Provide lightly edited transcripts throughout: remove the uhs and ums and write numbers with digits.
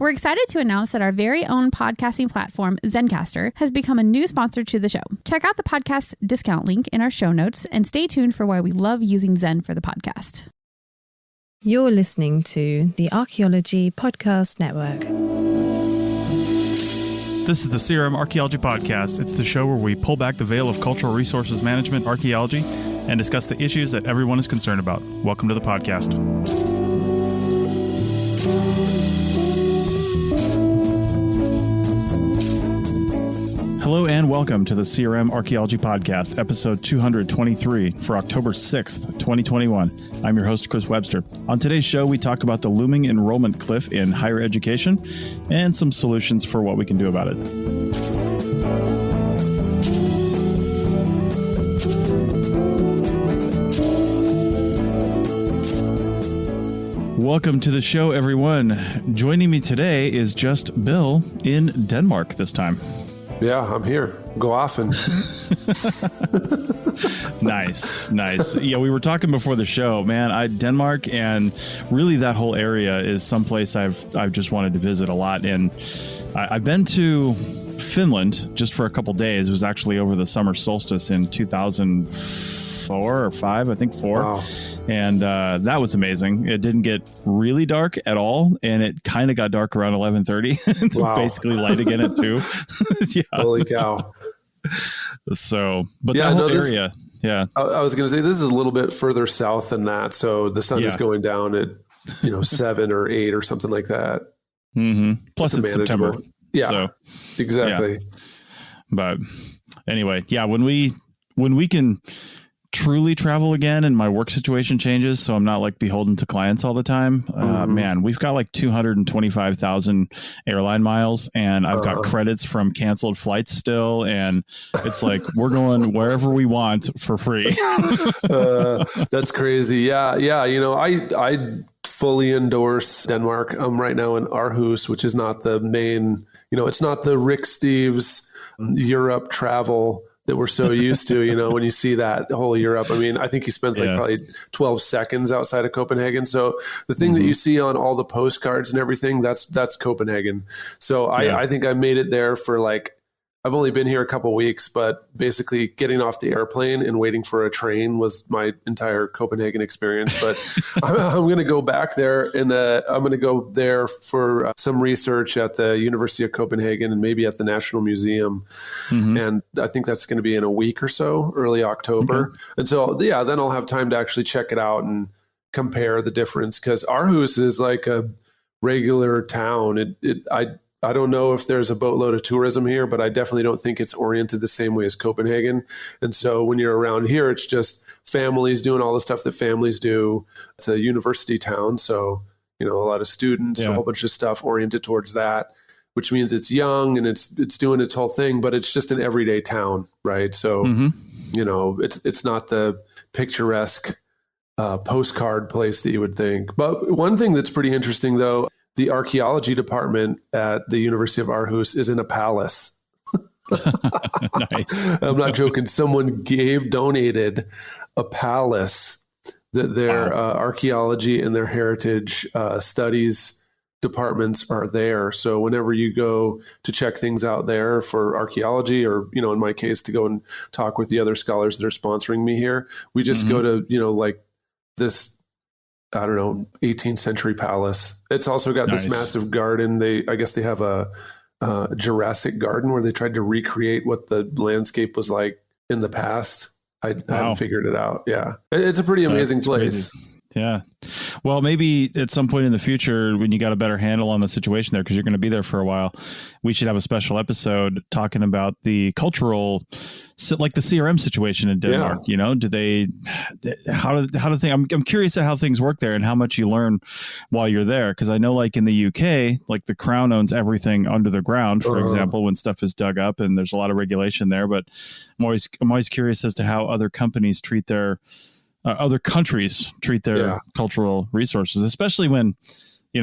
We're excited to announce that our very own podcasting platform, Zencastr, has become a new sponsor to the show. Check out the podcast's discount link in our show notes and stay tuned for why we love using Zen for the podcast. You're listening to the Archaeology Podcast Network. This is the CRM Archaeology Podcast. It's the show where we pull back the veil of cultural resources management, archaeology, and discuss the issues that everyone is concerned about. Welcome to the podcast. Hello and welcome to the CRM Archaeology Podcast, episode 223 for October 6th, 2021. I'm your host, Chris Webster. On today's show, we talk about the looming enrollment cliff in higher education and some solutions for what we can do about it. Welcome to the show, everyone. Joining me today is just Bill in Denmark this time. Yeah, I'm here. Go off and Nice. Yeah, we were talking before the show, man. Denmark and really that whole area is someplace I've just wanted to visit a lot. And I've been to Finland just for a couple days. It was actually over the summer solstice in 2004 or 5, I think 4. Wow. And that was amazing. It didn't get really dark at all, and it kind of got dark around 11:30. Wow. Basically light again at 2. Yeah. Holy cow. So, but that whole area, yeah. I was going to say, this is a little bit further south than that. So the sun is going down at, 7 or 8 or something like that. Mm-hmm. Plus it's September. Yeah, so, exactly. Yeah. But anyway, yeah, when we can truly travel again and my work situation changes, so I'm not like beholden to clients all the time, man, we've got like 225,000 airline miles, and I've got credits from canceled flights still, and it's like we're going wherever we want for free. That's crazy. Yeah. I fully endorse Denmark. I'm right now in Aarhus, which is not the main, it's not the Rick Steves Europe travel that we're so used to, when you see that whole Europe. I mean, I think he spends probably 12 seconds outside of Copenhagen. So the thing that you see on all the postcards and everything, that's Copenhagen. So I think I made it there for I've only been here a couple of weeks, but basically getting off the airplane and waiting for a train was my entire Copenhagen experience. But I'm going to go back there, and I'm going to go there for some research at the University of Copenhagen and maybe at the National Museum. Mm-hmm. And I think that's going to be in a week or so, early October. Okay. And so, then I'll have time to actually check it out and compare the difference, because Aarhus is like a regular town. I don't know if there's a boatload of tourism here, but I definitely don't think it's oriented the same way as Copenhagen. And so when you're around here, it's just families doing all the stuff that families do. It's a university town. So, a lot of students, a whole bunch of stuff oriented towards that, which means it's young and it's doing its whole thing, but it's just an everyday town, right? So, it's not the picturesque postcard place that you would think. But one thing that's pretty interesting, though, the archaeology department at the University of Aarhus is in a palace. Nice. I'm not joking. Someone donated a palace that their archaeology and their heritage studies departments are there. So whenever you go to check things out there for archaeology, or, in my case, to go and talk with the other scholars that are sponsoring me here, we just go to, this, 18th century palace. It's also got this massive garden. I guess they have a Jurassic garden where they tried to recreate what the landscape was like in the past. I haven't figured it out. Yeah. It's a pretty amazing place. Crazy. Yeah. Well, maybe at some point in the future, when you got a better handle on the situation there, because you're going to be there for a while, we should have a special episode talking about the cultural, like the CRM situation in Denmark. I'm curious at how things work there and how much you learn while you're there. Because I know, like in the UK, like the Crown owns everything under the ground, for example, when stuff is dug up, and there's a lot of regulation there. But I'm always curious as to how other companies treat their other countries treat their cultural resources, especially when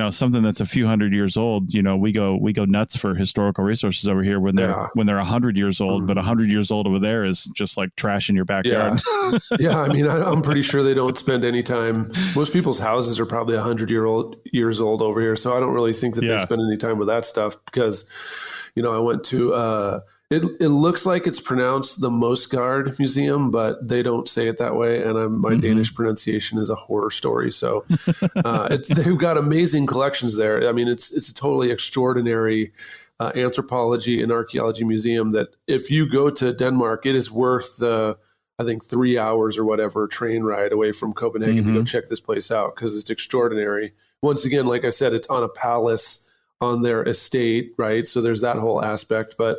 something that's a few hundred years old, we go nuts for historical resources over here when they're 100 years old, but 100 years old over there is just like trash in your backyard. Yeah. I mean, I'm pretty sure they don't spend any time. Most people's houses are probably 100 years old over here. So I don't really think that they spend any time with that stuff because, I went to, it looks like it's pronounced the Mosgard Museum, but they don't say it that way. And my Danish pronunciation is a horror story. So they've got amazing collections there. I mean, it's a totally extraordinary anthropology and archaeology museum that if you go to Denmark, it is worth the, I think, 3 hours or whatever train ride away from Copenhagen to go check this place out because it's extraordinary. Once again, like I said, it's on a palace on their estate, right? So there's that whole aspect. But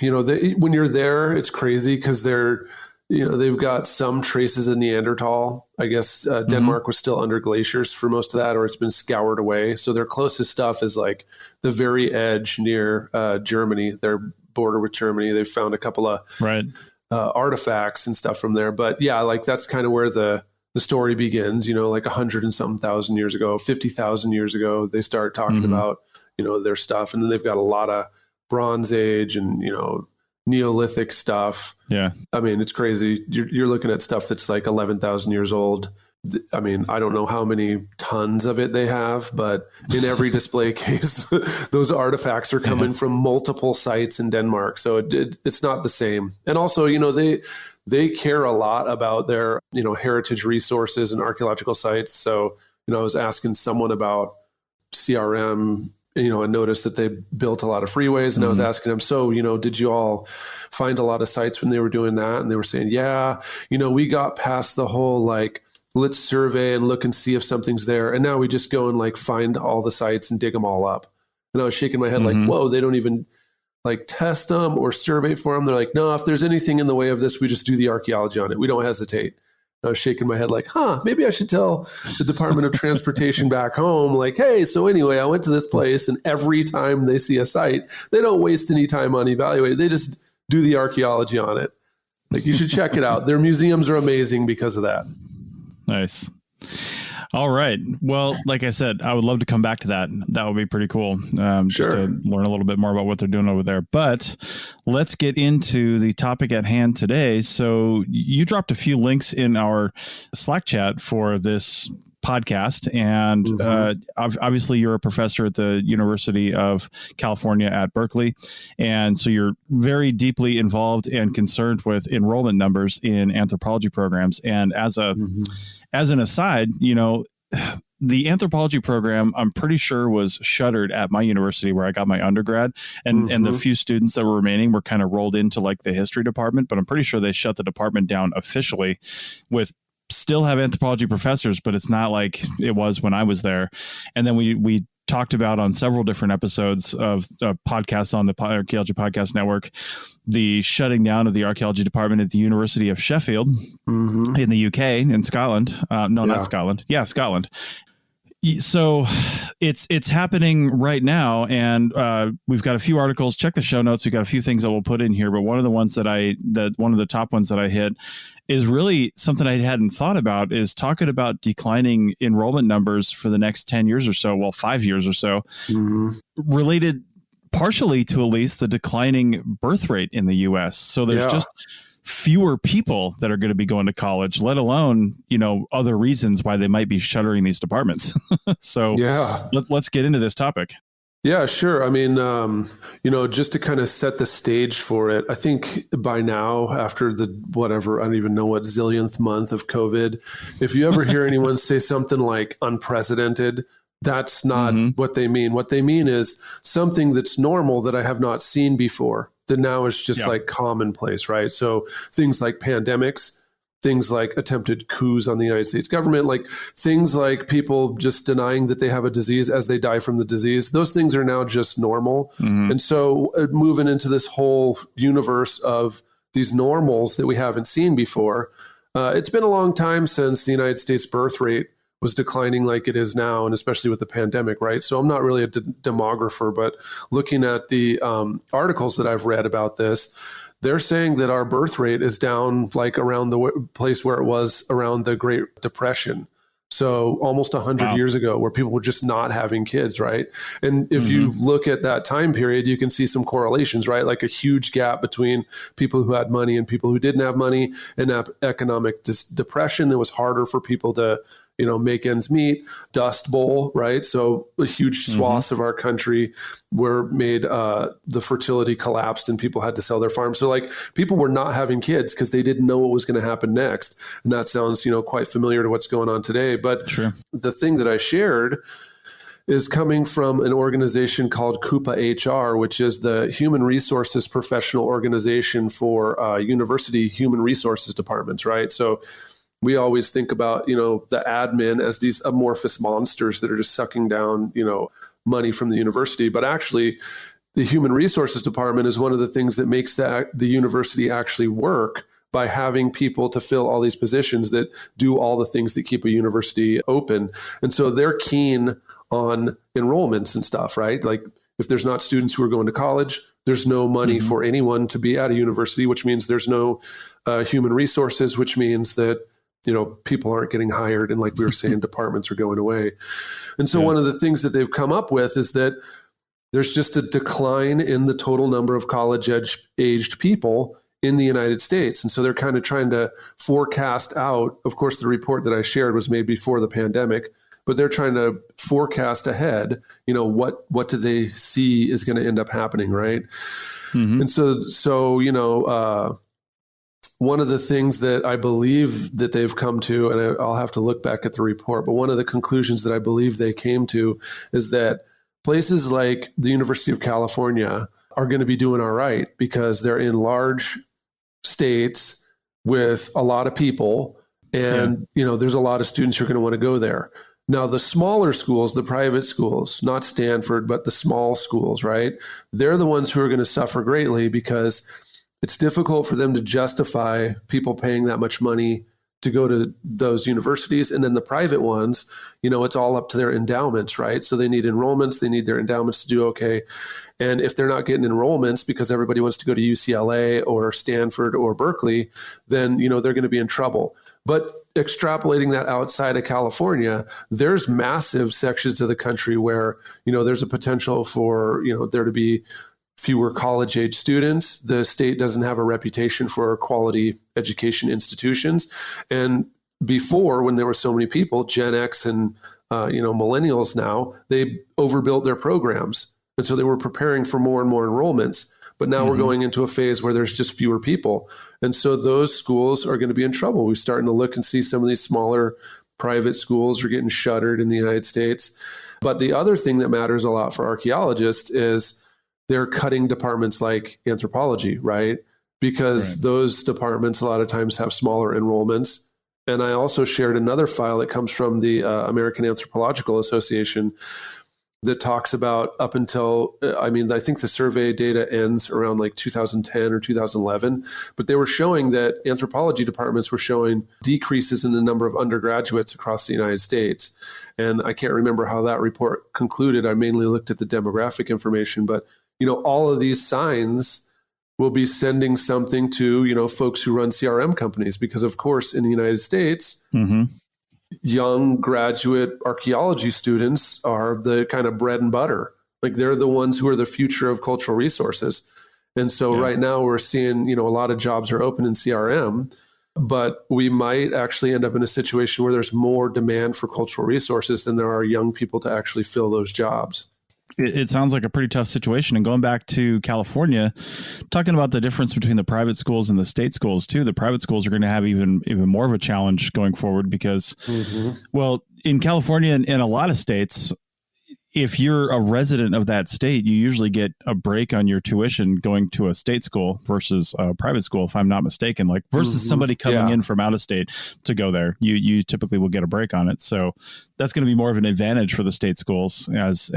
when you're there, it's crazy because they've got some traces of Neanderthal. I guess Denmark was still under glaciers for most of that, or it's been scoured away. So their closest stuff is like the very edge near Germany, their border with Germany. They've found a couple of artifacts and stuff from there. But yeah, like that's kind of where the story begins, like 100 and something thousand years ago, 50,000 years ago, they start talking about, their stuff. And then they've got a lot of Bronze Age and, Neolithic stuff. Yeah. I mean, it's crazy. You're looking at stuff that's like 11,000 years old. I mean, I don't know how many tons of it they have, but in every display case, those artifacts are coming from multiple sites in Denmark. So it's not the same. And also, they care a lot about their, heritage resources and archaeological sites. So, I was asking someone about CRM, I noticed that they built a lot of freeways, and I was asking them, so, did you all find a lot of sites when they were doing that? And they were saying, yeah, we got past the whole, like, let's survey and look and see if something's there. And now we just go and like find all the sites and dig them all up. And I was shaking my head like, whoa, they don't even like test them or survey for them. They're like, no, if there's anything in the way of this, we just do the archaeology on it. We don't hesitate. I was shaking my head like, maybe I should tell the Department of Transportation back home, like, hey, so anyway, I went to this place, and every time they see a site, they don't waste any time on evaluating. They just do the archaeology on it. Like, you should check it out. Their museums are amazing because of that. Nice. All right. Well, like I said, I would love to come back to that. That would be pretty cool. Just to learn a little bit more about what they're doing over there. But let's get into the topic at hand today. So you dropped a few links in our Slack chat for this podcast. And obviously you're a professor at the University of California at Berkeley. And so you're very deeply involved and concerned with enrollment numbers in anthropology programs. And as an aside, the anthropology program, I'm pretty sure, was shuttered at my university where I got my undergrad. And the few students that were remaining were kind of rolled into like the history department. But I'm pretty sure they shut the department down officially with still have anthropology professors, but it's not like it was when I was there. And then we talked about on several different episodes of podcasts on the Archaeology Podcast Network, the shutting down of the archaeology department at the University of Sheffield in the UK, in Scotland. Not Scotland. Yeah, Scotland. So it's happening right now, and we've got a few articles. Check the show notes. We've got a few things that we'll put in here, but one of the top ones that I hit is really something I hadn't thought about, is talking about declining enrollment numbers for the next 10 years or so, 5 years or so, related partially to at least the declining birth rate in the U.S. So there's just fewer people that are going to be going to college, let alone, other reasons why they might be shuttering these departments. So let's get into this topic. Yeah, sure. I mean, just to kind of set the stage for it, I think by now, after I don't even know what zillionth month of COVID, if you ever hear anyone say something like unprecedented, that's not what they mean. What they mean is something that's normal that I have not seen before, that now is just like commonplace, right? So things like pandemics, things like attempted coups on the United States government, like things like people just denying that they have a disease as they die from the disease. Those things are now just normal. And so moving into this whole universe of these normals that we haven't seen before, it's been a long time since the United States birth rate was declining like it is now, and especially with the pandemic, right? So I'm not really a demographer, but looking at the articles that I've read about this, they're saying that our birth rate is down like around the place where it was around the Great Depression. So almost 100 Wow. years ago, where people were just not having kids, right? And if you look at that time period, you can see some correlations, right? Like a huge gap between people who had money and people who didn't have money, and economic depression that was harder for people to, make ends meet. Dust Bowl, right? So huge swaths of our country were made, the fertility collapsed and people had to sell their farms. So like people were not having kids because they didn't know what was going to happen next. And that sounds, quite familiar to what's going on today. But Sure. the thing that I shared is coming from an organization called Coupa HR, which is the human resources professional organization for university human resources departments, right? So we always think about, the admin as these amorphous monsters that are just sucking down, money from the university. But actually, the human resources department is one of the things that makes the university actually work, by having people to fill all these positions that do all the things that keep a university open. And so they're keen on enrollments and stuff, right? Like if there's not students who are going to college, there's no money for anyone to be at a university, which means there's no human resources, which means that people aren't getting hired. And like we were saying, departments are going away. And so one of the things that they've come up with is that there's just a decline in the total number of college-aged people in the United States. And so they're kind of trying to forecast out. Of course, the report that I shared was made before the pandemic, but they're trying to forecast ahead, what do they see is going to end up happening, right? And so one of the things that I believe that they've come to, and I'll have to look back at the report, but one of the conclusions that I believe they came to is that places like the University of California are going to be doing all right because they're in large states with a lot of people, and there's a lot of students who are going to want to go there. Now, the smaller schools, the private schools, not Stanford, but the small schools, right? They're the ones who are going to suffer greatly because it's difficult for them to justify people paying that much money to go to those universities. And then the private ones, it's all up to their endowments, right? So they need enrollments, they need their endowments to do okay. And if they're not getting enrollments because everybody wants to go to UCLA or Stanford or Berkeley, then, they're going to be in trouble. But extrapolating that outside of California, there's massive sections of the country where, there's a potential for, there to be fewer college-age students. The state doesn't have a reputation for quality education institutions. And before, when there were so many people, Gen X and millennials now, they overbuilt their programs. And so they were preparing for more and more enrollments. But now we're going into a phase where there's just fewer people. And so those schools are going to be in trouble. We're starting to look and see some of these smaller private schools are getting shuttered in the United States. But the other thing that matters a lot for archaeologists is they're cutting departments like anthropology, right? Because those departments a lot of times have smaller enrollments. And I also shared another file that comes from the American Anthropological Association that talks about up until, I think the survey data ends around like 2010 or 2011, but they were showing that anthropology departments were showing decreases in the number of undergraduates across the United States. And I can't remember how that report concluded. I mainly looked at the demographic information, but all of these signs will be sending something to, folks who run CRM companies, because of course in the United States, young graduate archaeology students are the kind of bread and butter. Like they're the ones who are the future of cultural resources. And so right now we're seeing, a lot of jobs are open in CRM, but we might actually end up in a situation where there's more demand for cultural resources than there are young people to actually fill those jobs. It sounds like a pretty tough situation. And going back to California, talking about the difference between the private schools and the state schools too, the private schools are going to have even more of a challenge going forward because, well, in California and a lot of states, if you're a resident of that state, you usually get a break on your tuition going to a state school versus a private school, if I'm not mistaken, like versus somebody coming in from out of state to go there. You typically will get a break on it. So that's going to be more of an advantage for the state schools as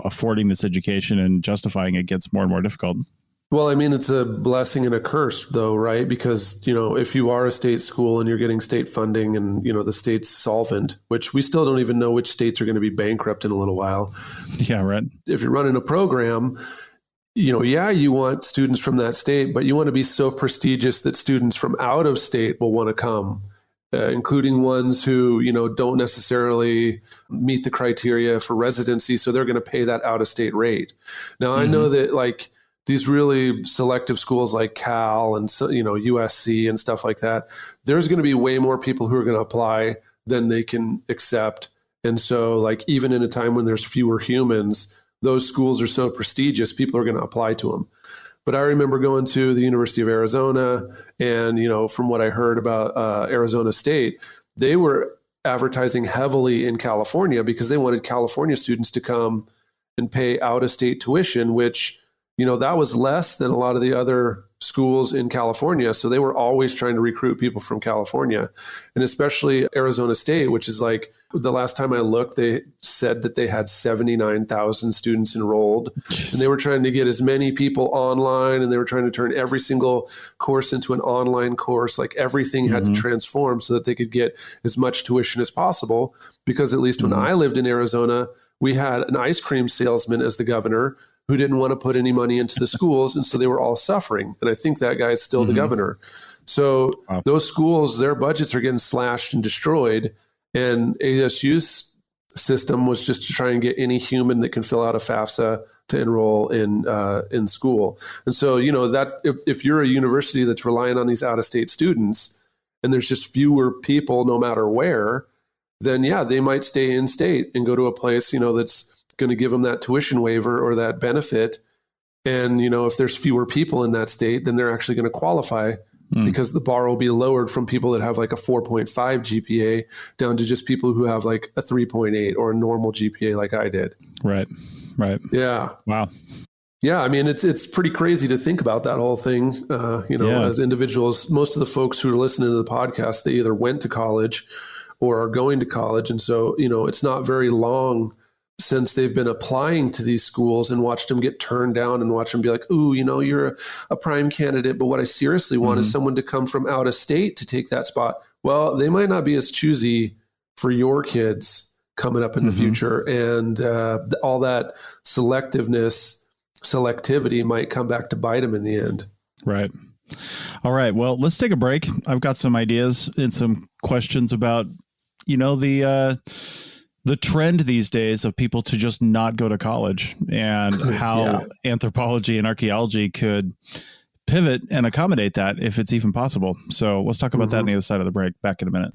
affording this education and justifying it gets more and more difficult. Well, it's a blessing and a curse though, right? Because, if you are a state school and you're getting state funding and, the state's solvent, which we still don't even know which states are going to be bankrupt in a little while. Yeah, right. If you're running a program, you want students from that state, but you want to be so prestigious that students from out of state will want to come. including ones who, don't necessarily meet the criteria for residency. So they're going to pay that out-of-state rate. Now, I know that like these really selective schools like Cal and, USC and stuff like that, there's going to be way more people who are going to apply than they can accept. And so like even in a time when there's fewer humans, those schools are so prestigious, people are going to apply to them. But I remember going to the University of Arizona and, from what I heard about Arizona State, they were advertising heavily in California because they wanted California students to come and pay out-of-state tuition, which, that was less than a lot of the other schools in California. So they were always trying to recruit people from California, and especially Arizona State, which is like the last time I looked, they said that they had 79,000 students enrolled, and they were trying to get as many people online, and they were trying to turn every single course into an online course. Like everything had to transform so that they could get as much tuition as possible. Because at least when I lived in Arizona, we had an ice cream salesman as the governor who didn't want to put any money into the schools. And so they were all suffering. And I think that guy is still the governor. So those schools, their budgets are getting slashed and destroyed. And ASU's system was just to try and get any human that can fill out a FAFSA to enroll in school. And so, that if you're a university that's relying on these out-of-state students and there's just fewer people no matter where, then yeah, they might stay in state and go to a place, that's going to give them that tuition waiver or that benefit. And, if there's fewer people in that state, then they're actually going to qualify because the bar will be lowered from people that have like a 4.5 GPA down to just people who have like a 3.8 or a normal GPA like I did. Right. Yeah. Wow. Yeah. I mean, it's pretty crazy to think about that whole thing. As individuals, most of the folks who are listening to the podcast, they either went to college or are going to college. And so, it's not very long since they've been applying to these schools and watched them get turned down and watch them be like, ooh, you're a prime candidate. But what I seriously want is someone to come from out of state to take that spot. Well, they might not be as choosy for your kids coming up in the future. And all that selectivity might come back to bite them in the end. Right. All right. Well, let's take a break. I've got some ideas and some questions about, the trend these days of people to just not go to college and how anthropology and archaeology could pivot and accommodate that if it's even possible. So let's talk about that on the other side of the break. Back in a minute.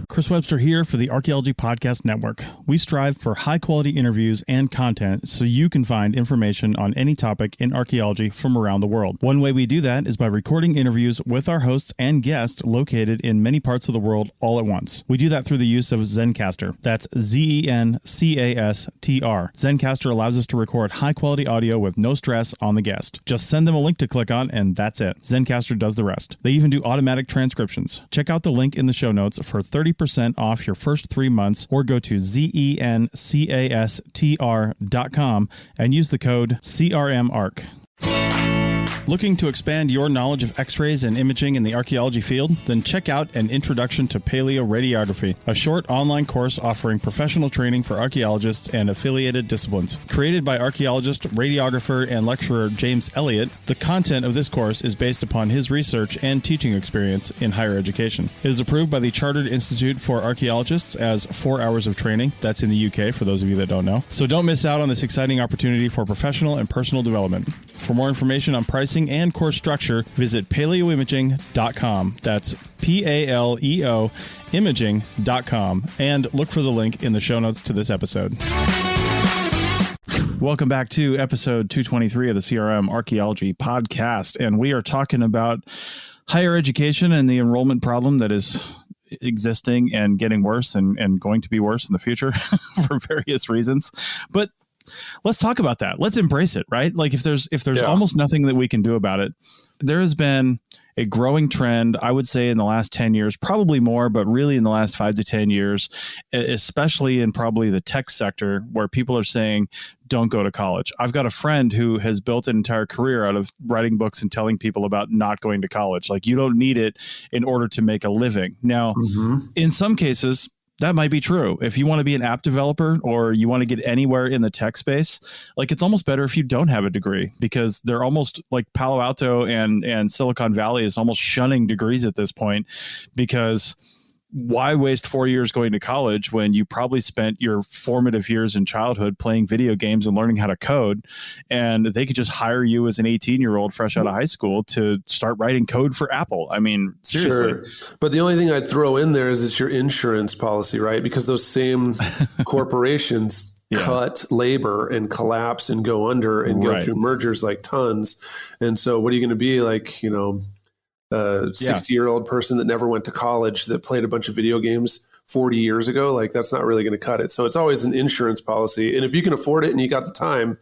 Chris Webster here for the Archaeology Podcast Network. We strive for high quality interviews and content so you can find information on any topic in archaeology from around the world. One way we do that is by recording interviews with our hosts and guests located in many parts of the world all at once. We do that through the use of Zencastr. That's Zencastr. Zencastr allows us to record high quality audio with no stress on the guest. Just send them a link to click on and that's it. Zencastr does the rest. They even do automatic transcriptions. Check out the link in the show notes for 30% off your first 3 months or go to zencastr.com and use the code CRMARC. Looking to expand your knowledge of X-rays and imaging in the archaeology field? Then check out An Introduction to Paleoradiography, a short online course offering professional training for archaeologists and affiliated disciplines. Created by archaeologist, radiographer, and lecturer James Elliott, the content of this course is based upon his research and teaching experience in higher education. It is approved by the Chartered Institute for Archaeologists as 4 hours of training. That's in the UK, for those of you that don't know. So don't miss out on this exciting opportunity for professional and personal development. For more information on pricing and course structure, visit paleoimaging.com. That's PALEO imaging.com. And look for the link in the show notes to this episode. Welcome back to episode 223 of the CRM Archaeology Podcast. And we are talking about higher education and the enrollment problem that is existing and getting worse and going to be worse in the future for various reasons. But let's talk about that. Let's embrace it, right? Like if there's almost nothing that we can do about it, there has been a growing trend, I would say in the last 10 years, probably more, but really in the last 5 to 10 years, especially in probably the tech sector where people are saying, don't go to college. I've got a friend who has built an entire career out of writing books and telling people about not going to college. Like you don't need it in order to make a living. Now, in some cases, that might be true. If you want to be an app developer or you want to get anywhere in the tech space, like it's almost better if you don't have a degree because they're almost like Palo Alto and Silicon Valley is almost shunning degrees at this point because why waste 4 years going to college when you probably spent your formative years in childhood playing video games and learning how to code? And they could just hire you as an 18-year-old fresh out of high school to start writing code for Apple. I mean, seriously. Sure. But the only thing I'd throw in there is it's your insurance policy, right? Because those same corporations cut labor and collapse and go under and go through mergers like tons. And so what are you going to be like, you know, a 60-year-old person that never went to college that played a bunch of video games 40 years ago? Like, that's not really going to cut it. So it's always an insurance policy. And if you can afford it and you got the time,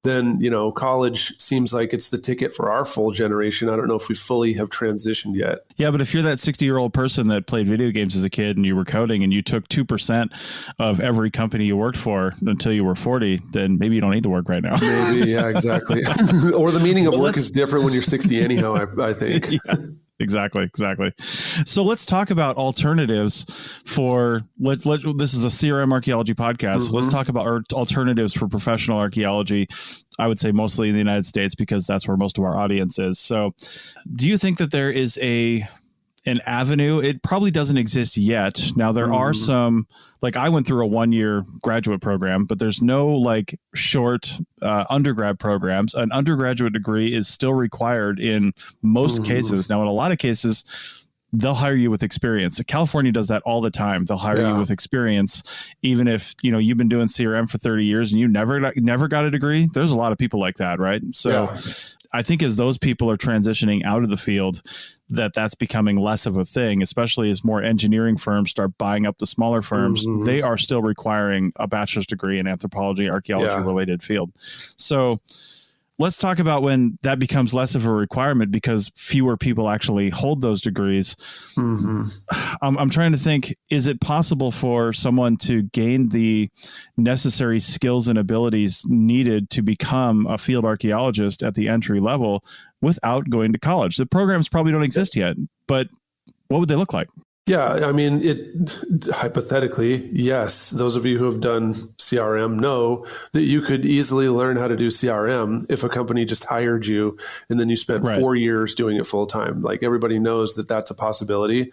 then, you know, college seems like it's the ticket for our full generation. I don't know if we fully have transitioned yet. Yeah, but if you're that 60-year-old person that played video games as a kid and you were coding and you took 2% of every company you worked for until you were 40, then maybe you don't need to work right now. Maybe, yeah, exactly. Or the meaning of work is different when you're 60 anyhow, I think. Yeah. Exactly. So let's talk about alternatives for this is a CRM archaeology podcast. Mm-hmm. Let's talk about alternatives for professional archaeology. I would say mostly in the United States because that's where most of our audience is. So do you think that there is an avenue? It probably doesn't exist yet. Now there are some, like I went through a 1-year graduate program, but there's no like short undergrad programs. An undergraduate degree is still required in most cases. Now, in a lot of cases, they'll hire you with experience. California does that all the time. They'll hire you with experience, even if, you know, you've been doing CRM for 30 years and you never got a degree. There's a lot of people like that, right? So I think as those people are transitioning out of the field, that's becoming less of a thing, especially as more engineering firms start buying up the smaller firms. They are still requiring a bachelor's degree in anthropology, archaeology related field. So let's talk about when that becomes less of a requirement because fewer people actually hold those degrees. I'm trying to think, is it possible for someone to gain the necessary skills and abilities needed to become a field archaeologist at the entry level without going to college? The programs probably don't exist yet, but what would they look like? Yeah, I mean, hypothetically, yes. Those of you who have done CRM know that you could easily learn how to do CRM if a company just hired you and then you spent 4 years doing it full time. Like everybody knows that that's a possibility.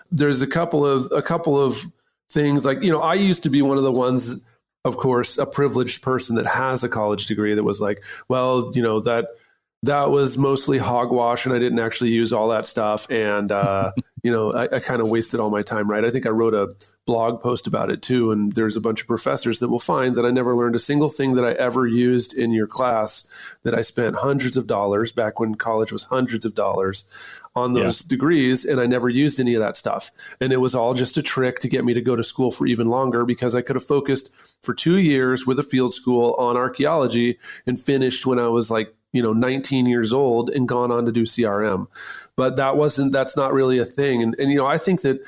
There's a couple of things like, you know, I used to be one of the ones, of course, a privileged person that has a college degree that was like, well, you know, that was mostly hogwash and I didn't actually use all that stuff. And, you know, I kind of wasted all my time, right? I think I wrote a blog post about it too. And there's a bunch of professors that will find that I never learned a single thing that I ever used in your class, that I spent hundreds of dollars back when college was hundreds of dollars on those degrees. And I never used any of that stuff. And it was all just a trick to get me to go to school for even longer because I could have focused for 2 years with a field school on archaeology and finished when I was like, 19 years old and gone on to do CRM. But that's not really a thing. And you know, I think that,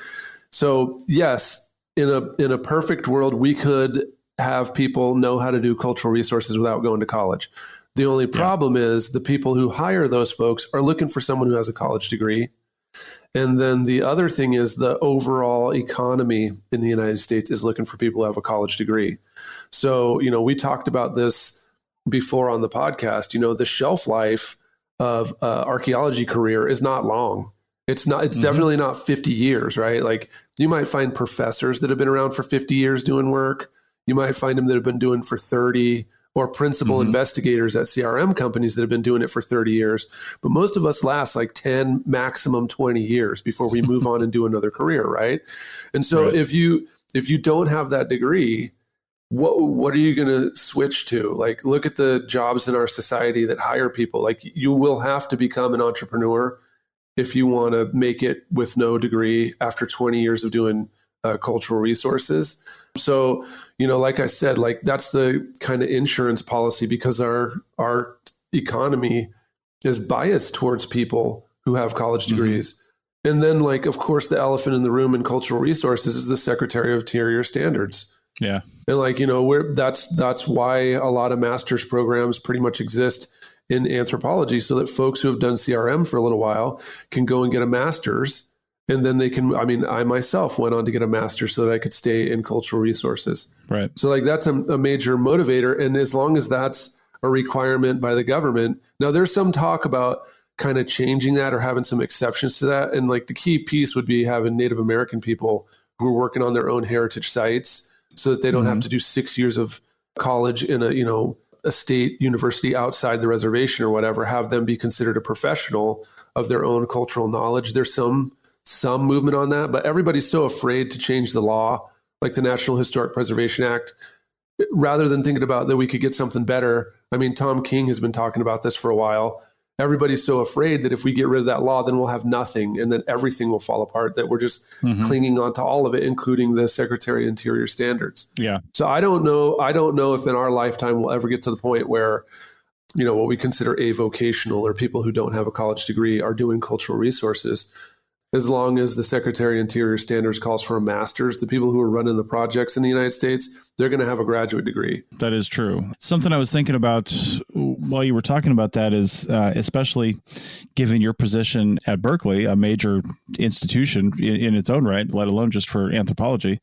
so yes, in a perfect world, we could have people know how to do cultural resources without going to college. The only problem is the people who hire those folks are looking for someone who has a college degree. And then the other thing is the overall economy in the United States is looking for people who have a college degree. So, you know, we talked about this before on the podcast. You know, the shelf life of archaeology career is not long. It's definitely not 50 years, right? Like you might find professors that have been around for 50 years doing work. You might find them that have been doing for 30, or principal investigators at CRM companies that have been doing it for 30 years. But most of us last like 10, maximum 20 years before we move on and do another career, right? And so if you don't have that degree, what are you going to switch to? Like, look at the jobs in our society that hire people. Like, you will have to become an entrepreneur if you want to make it with no degree after 20 years of doing cultural resources. So, you know, like I said, like that's the kind of insurance policy because our economy is biased towards people who have college degrees. And then, like, of course, the elephant in the room in cultural resources is the Secretary of Interior Standards. Yeah. And like, you know, that's why a lot of master's programs pretty much exist in anthropology, so that folks who have done CRM for a little while can go and get a master's, and then they can, I mean, I myself went on to get a master's so that I could stay in cultural resources. Right. So like that's a major motivator. And as long as that's a requirement by the government, now there's some talk about kind of changing that or having some exceptions to that. And like the key piece would be having Native American people who are working on their own heritage sites so that they don't have to do 6 years of college in a state university outside the reservation or whatever, have them be considered a professional of their own cultural knowledge. There's some movement on that, but everybody's so afraid to change the law, like the National Historic Preservation Act, rather than thinking about that we could get something better. I mean, Tom King has been talking about this for a while. Everybody's so afraid that if we get rid of that law, then we'll have nothing and then everything will fall apart, that we're just clinging on to all of it, including the Secretary of Interior standards. Yeah. So I don't know if in our lifetime we'll ever get to the point where, what we consider avocational or people who don't have a college degree are doing cultural resources. As long as the Secretary of Interior standards calls for a master's, the people who are running the projects in the United States, they're going to have a graduate degree. That is true. Something I was thinking about while you were talking about that is, especially given your position at Berkeley, a major institution in its own right, let alone just for anthropology.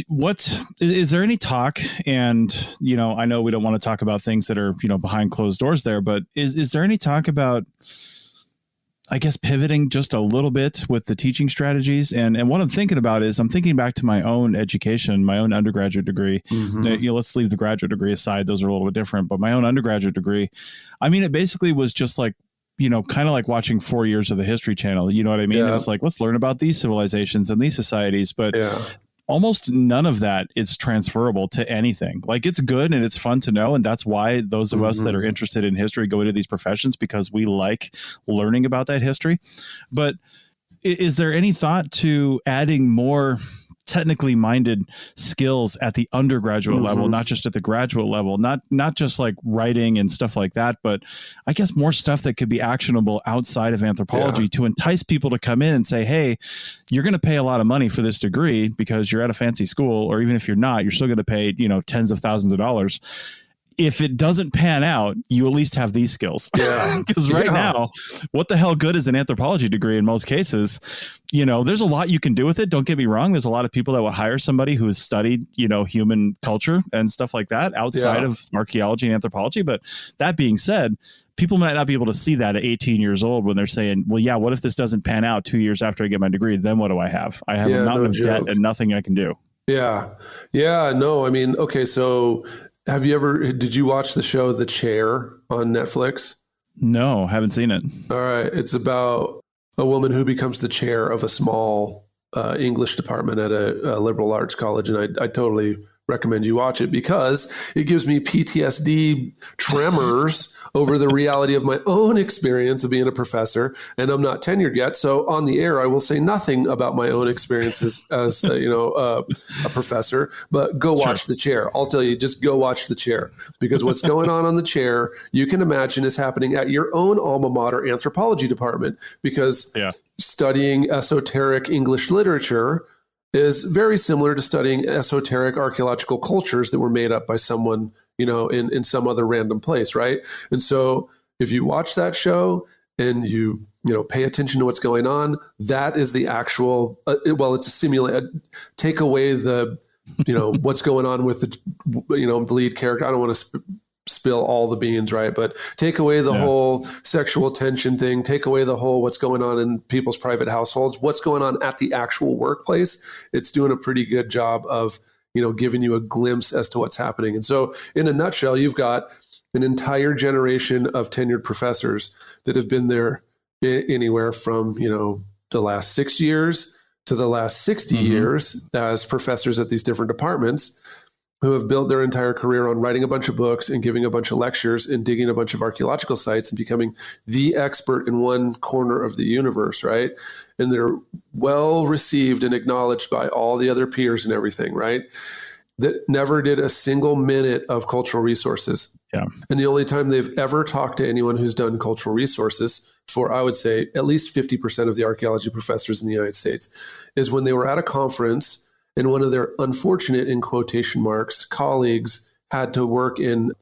What is there any talk? And, I know we don't want to talk about things that are, behind closed doors there, but is there any talk about, I guess, pivoting just a little bit with the teaching strategies? And what I'm thinking about is I'm thinking back to my own education, my own undergraduate degree. Let's leave the graduate degree aside. Those are a little bit different, but my own undergraduate degree, I mean, it basically was just like, kind of like watching 4 years of the History Channel. You know what I mean? Yeah. It was like, let's learn about these civilizations and these societies, but almost none of that is transferable to anything. Like, it's good and it's fun to know. And that's why those of us that are interested in history go into these professions, because we like learning about that history. But is there any thought to adding more technically minded skills at the undergraduate level, not just at the graduate level, not just like writing and stuff like that, but I guess more stuff that could be actionable outside of anthropology to entice people to come in and say, hey, you're going to pay a lot of money for this degree because you're at a fancy school, or even if you're not, you're still going to pay, tens of thousands of dollars. If it doesn't pan out, you at least have these skills. Yeah. Because now, what the hell good is an anthropology degree in most cases? There's a lot you can do with it. Don't get me wrong. There's a lot of people that will hire somebody who has studied, human culture and stuff like that outside of archaeology and anthropology. But that being said, people might not be able to see that at 18 years old when they're saying, well, yeah, what if this doesn't pan out 2 years after I get my degree? Then what do I have? I have a mountain of debt and nothing I can do. Yeah. Yeah. No, I mean, okay. So did you watch the show The Chair on Netflix? No, haven't seen it. All right. It's about a woman who becomes the chair of a small English department at a liberal arts college. And I totally recommend you watch it because it gives me PTSD tremors over the reality of my own experience of being a professor. And I'm not tenured yet. So on the air, I will say nothing about my own experiences as a professor, but go watch The Chair. I'll tell you, just go watch The Chair, because what's going on The Chair, you can imagine is happening at your own alma mater anthropology department, because studying esoteric English literature is very similar to studying esoteric archaeological cultures that were made up by someone, in some other random place, right? And so if you watch that show and you pay attention to what's going on, that is the actual, it's a simulate. Take away the, what's going on with the lead character. I don't want to spill all the beans, right? But take away the whole sexual tension thing, take away the whole what's going on in people's private households, what's going on at the actual workplace. It's doing a pretty good job of, giving you a glimpse as to what's happening. And so in a nutshell, you've got an entire generation of tenured professors that have been there anywhere from, the last 6 years to the last 60 years as professors at these different departments, who have built their entire career on writing a bunch of books and giving a bunch of lectures and digging a bunch of archaeological sites and becoming the expert in one corner of the universe, right? And they're well received and acknowledged by all the other peers and everything, right? That never did a single minute of cultural resources. Yeah. And the only time they've ever talked to anyone who's done cultural resources for, I would say, at least 50% of the archaeology professors in the United States is when they were at a conference and one of their unfortunate, in quotation marks, colleagues had to work in,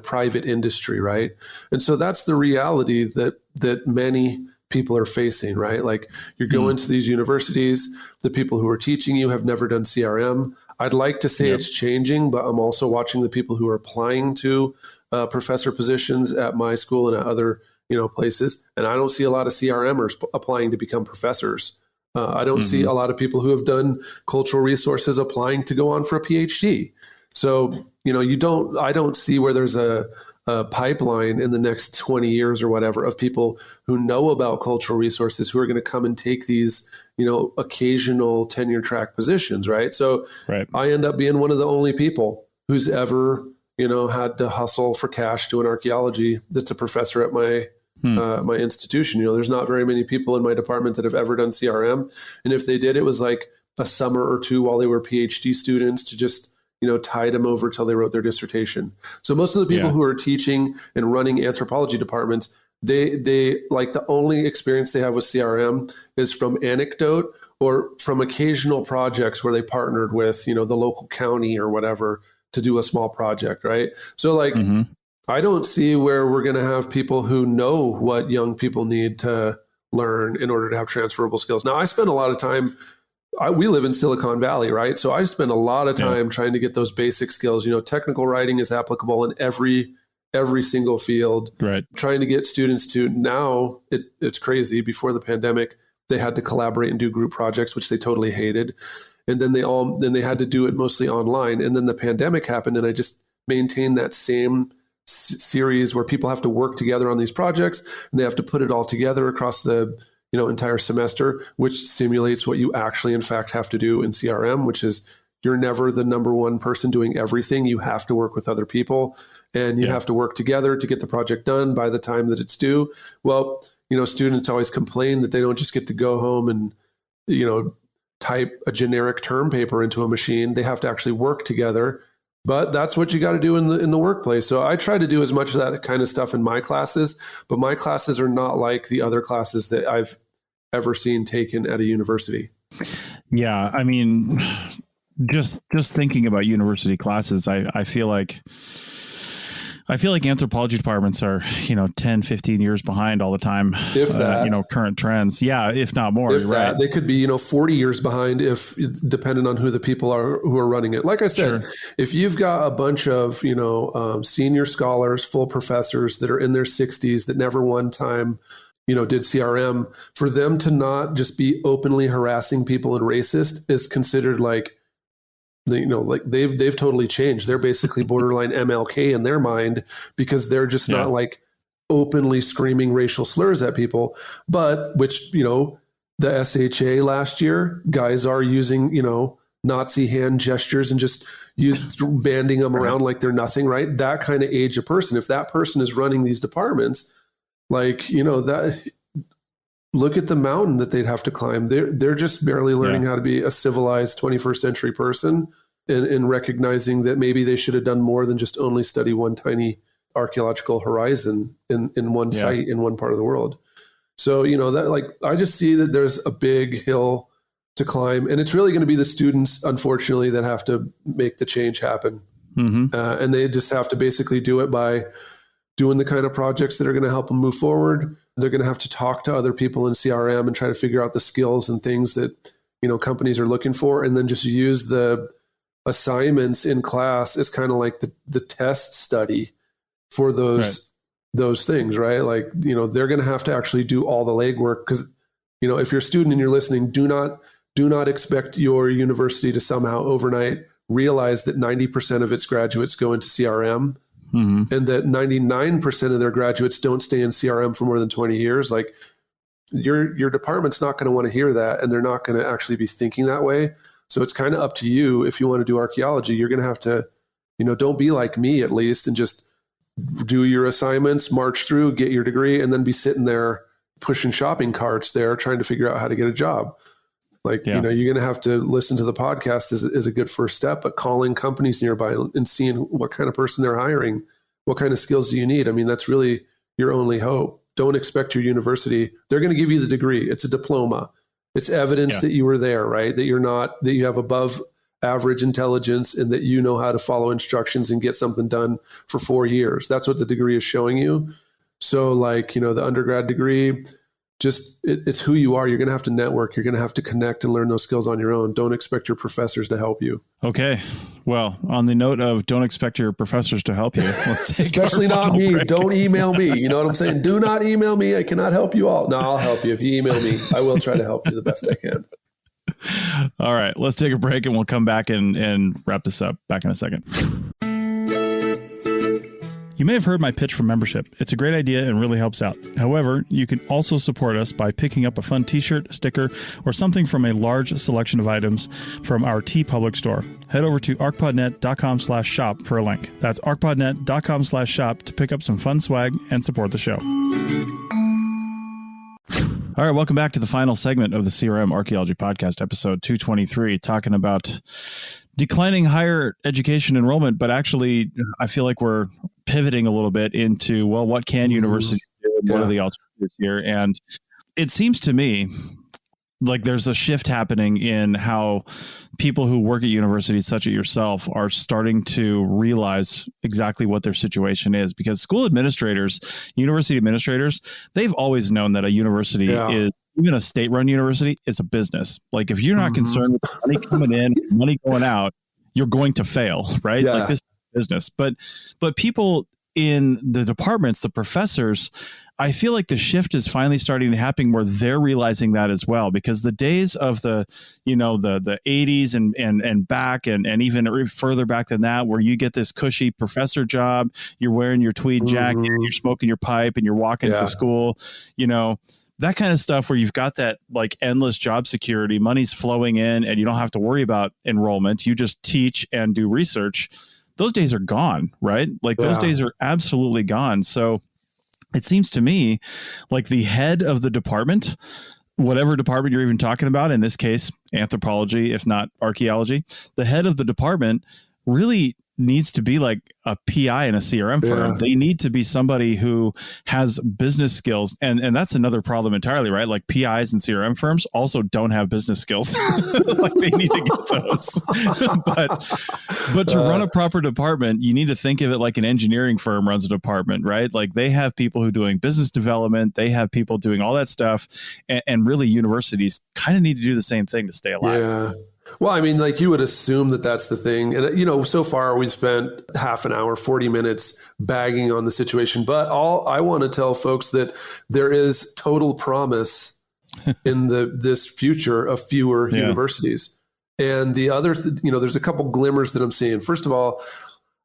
private industry, right? And so that's the reality that many people are facing, right? Like, you're going to these universities, the people who are teaching you have never done CRM. I'd like to say it's changing, but I'm also watching the people who are applying to professor positions at my school and at other places. And I don't see a lot of CRMers applying to become professors. I don't see a lot of people who have done cultural resources applying to go on for a PhD. So, I don't see where there's a pipeline in the next 20 years or whatever of people who know about cultural resources who are going to come and take these, occasional tenure track positions. Right. So I end up being one of the only people who's ever, had to hustle for cash doing archaeology that's a professor at my my institution. There's not very many people in my department that have ever done CRM. And if they did, it was like a summer or two while they were PhD students to just, tide them over till they wrote their dissertation. So most of the people who are teaching and running anthropology departments, they like the only experience they have with CRM is from anecdote or from occasional projects where they partnered with, the local county or whatever to do a small project. Right. So I don't see where we're going to have people who know what young people need to learn in order to have transferable skills. Now, I spend a lot of time, we live in Silicon Valley, right? So I spend a lot of time trying to get those basic skills. Technical writing is applicable in every single field. Right. Trying to get students to now, it's crazy. Before the pandemic, they had to collaborate and do group projects, which they totally hated. And then they had to do it mostly online. And then the pandemic happened, and I just maintained that same series where people have to work together on these projects and they have to put it all together across the entire semester, which simulates what you actually in fact have to do in CRM, which is you're never the number one person doing everything. You have to work with other people and you have to work together to get the project done by the time that it's due. Well, students always complain that they don't just get to go home and type a generic term paper into a machine. They have to actually work together. But that's what you got to do in the workplace. So I try to do as much of that kind of stuff in my classes, but my classes are not like the other classes that I've ever seen taken at a university. Yeah, I mean, just thinking about university classes, I feel like anthropology departments are, 10, 15 years behind all the time. If that, current trends. Yeah. If not more. If right. They could be, 40 years behind if depending on who the people are who are running it. Like I said, if you've got a bunch of, senior scholars, full professors that are in their 60s that never one time, did CRM, for them to not just be openly harassing people and racist is considered like, they've totally changed. They're basically borderline MLK in their mind because they're just not like openly screaming racial slurs at people. But which, the SHA last year, guys are using, Nazi hand gestures and just banding them around like they're nothing, right? That kind of age of person. If that person is running these departments, that look at the mountain that they'd have to climb. They're just barely learning how to be a civilized 21st century person and recognizing that maybe they should have done more than just only study one tiny archaeological horizon in one site in one part of the world. So, that I just see that there's a big hill to climb, and it's really going to be the students, unfortunately, that have to make the change happen. And they just have to basically do it by doing the kind of projects that are going to help them move forward. They're going to have to talk to other people in CRM and try to figure out the skills and things that, companies are looking for, and then just use the assignments in class as kind of like the test study for those things, right? Like, they're going to have to actually do all the legwork because, if you're a student and you're listening, do not expect your university to somehow overnight realize that 90% of its graduates go into CRM. And that 99% of their graduates don't stay in CRM for more than 20 years. Like your department's not going to want to hear that, and they're not going to actually be thinking that way. So it's kind of up to you. If you want to do archaeology, you're going to have to, don't be like me at least, and just do your assignments, march through, get your degree, and then be sitting there pushing shopping carts there, trying to figure out how to get a job. Like, you're going to have to listen to the podcast is a good first step, but calling companies nearby and seeing what kind of person they're hiring, what kind of skills do you need? I mean, that's really your only hope. Don't expect your university. They're going to give you the degree. It's a diploma. It's evidence that you were there, right? That you have above average intelligence and that you know how to follow instructions and get something done for 4 years. That's what the degree is showing you. So the undergrad degree, it's who you are. You're going to have to network. You're going to have to connect and learn those skills on your own. Don't expect your professors to help you. Okay. Well, on the note of don't expect your professors to help you, let's take especially not me. Break. Don't email me. You know what I'm saying? Do not email me. I cannot help you all. No, I'll help you. If you email me, I will try to help you the best I can. All right. Let's take a break and we'll come back and wrap this up. Back in a second. You may have heard my pitch for membership. It's a great idea and really helps out. However, you can also support us by picking up a fun t-shirt, sticker, or something from a large selection of items from our TeePublic store. Head over to ArchPodNet.com/shop for a link. That's ArchPodNet.com/shop to pick up some fun swag and support the show. All right, welcome back to the final segment of the CRM Archaeology Podcast, episode 223, talking about declining higher education enrollment, but actually I feel like we're pivoting a little bit into, well, what can universities do and what are the alternatives here? And it seems to me like there's a shift happening in how people who work at universities, such as yourself, are starting to realize exactly what their situation is, because school administrators, university administrators, they've always known that a university is, even a state-run university, is a business. Like if you're not concerned with money coming in, money going out, you're going to fail, right? Like this is business. But people in the departments, the professors, I feel like the shift is finally starting to happen where they're realizing that as well, because the days of the 80s and back and even further back than that, where you get this cushy professor job, you're wearing your tweed jacket, you're smoking your pipe and you're walking to school, that kind of stuff where you've got that like endless job security, money's flowing in and you don't have to worry about enrollment. You just teach and do research. Those days are gone, right? Like those days are absolutely gone. So it seems to me like the head of the department, whatever department you're even talking about, in this case, anthropology, if not archaeology, the head of the department really needs to be like a PI in a CRM firm. They need to be somebody who has business skills. And that's another problem entirely, right? Like PIs and CRM firms also don't have business skills. Like they need to get those. but to run a proper department, you need to think of it like an engineering firm runs a department, right? Like they have people who are doing business development. They have people doing all that stuff. And really universities kind of need to do the same thing to stay alive. Yeah. Well, I mean, like you would assume that that's the thing. And, so far we've spent half an hour, 40 minutes bagging on the situation. But I want to tell folks that there is total promise in this future of fewer universities. And the other, there's a couple glimmers that I'm seeing. First of all,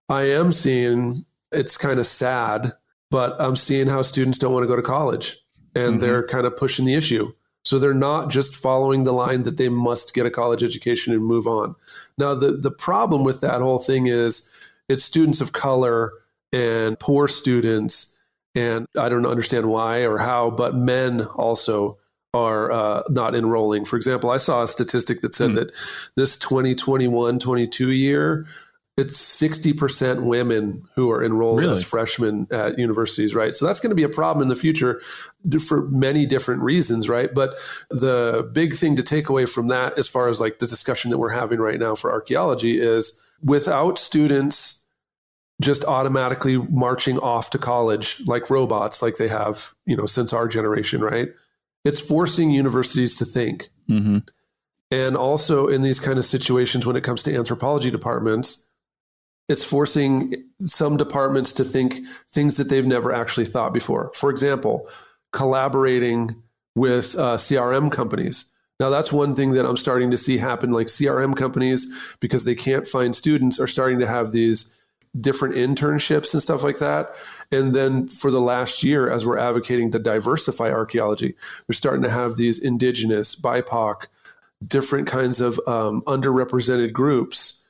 I am seeing, it's kind of sad, but I'm seeing how students don't want to go to college and they're kind of pushing the issue. So they're not just following the line that they must get a college education and move on. Now, the problem with that whole thing is it's students of color and poor students, and I don't understand why or how, but men also are not enrolling. For example, I saw a statistic that said that this 2021-22 year, it's 60% women who are enrolled as freshmen at universities, right? So that's going to be a problem in the future for many different reasons, right? But the big thing to take away from that, as far as like the discussion that we're having right now for archaeology, is without students just automatically marching off to college like robots, like they have, since our generation, right? It's forcing universities to think. And also in these kind of situations, when it comes to anthropology departments, it's forcing some departments to think things that they've never actually thought before. For example, collaborating with CRM companies. Now, that's one thing that I'm starting to see happen. Like CRM companies, because they can't find students, are starting to have these different internships and stuff like that. And then for the last year, as we're advocating to diversify archaeology, they're starting to have these indigenous, BIPOC, different kinds of underrepresented groups.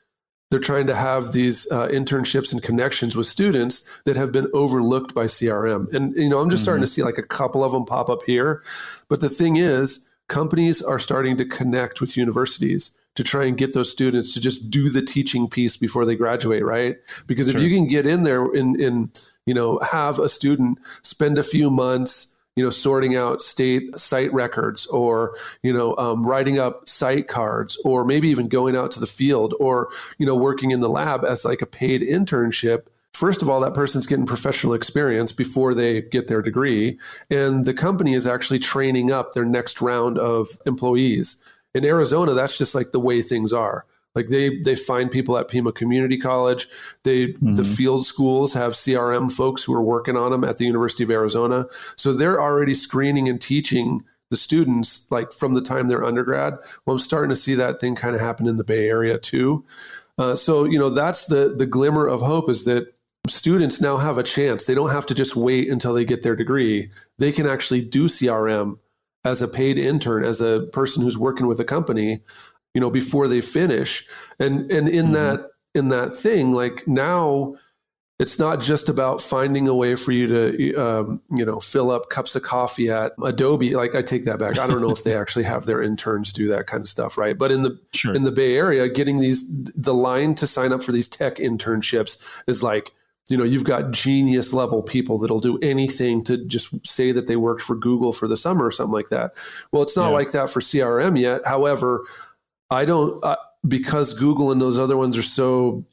They're trying to have these internships and connections with students that have been overlooked by CRM. And, I'm just starting to see like a couple of them pop up here. But the thing is, companies are starting to connect with universities to try and get those students to just do the teaching piece before they graduate, right? Because if you can get in there and have a student spend a few months sorting out state site records or, writing up site cards, or maybe even going out to the field or, working in the lab as like a paid internship, first of all, that person's getting professional experience before they get their degree. And the company is actually training up their next round of employees. In Arizona, that's just like the way things are. Like they find people at Pima Community College. The field schools have CRM folks who are working on them at the University of Arizona. So they're already screening and teaching the students like from the time they're undergrad. Well, I'm starting to see that thing kind of happen in the Bay Area too. So, that's the glimmer of hope, is that students now have a chance. They don't have to just wait until they get their degree. They can actually do CRM as a paid intern, as a person who's working with a company, before they finish. And in that thing, like now it's not just about finding a way for you to, fill up cups of coffee at Adobe. Like I take that back. I don't know if they actually have their interns do that kind of stuff. Right. But in the Bay Area, getting the line to sign up for these tech internships is like, you've got genius level people that'll do anything to just say that they worked for Google for the summer or something like that. Well, it's not like that for CRM yet. However, I don't, because Google and those other ones are so,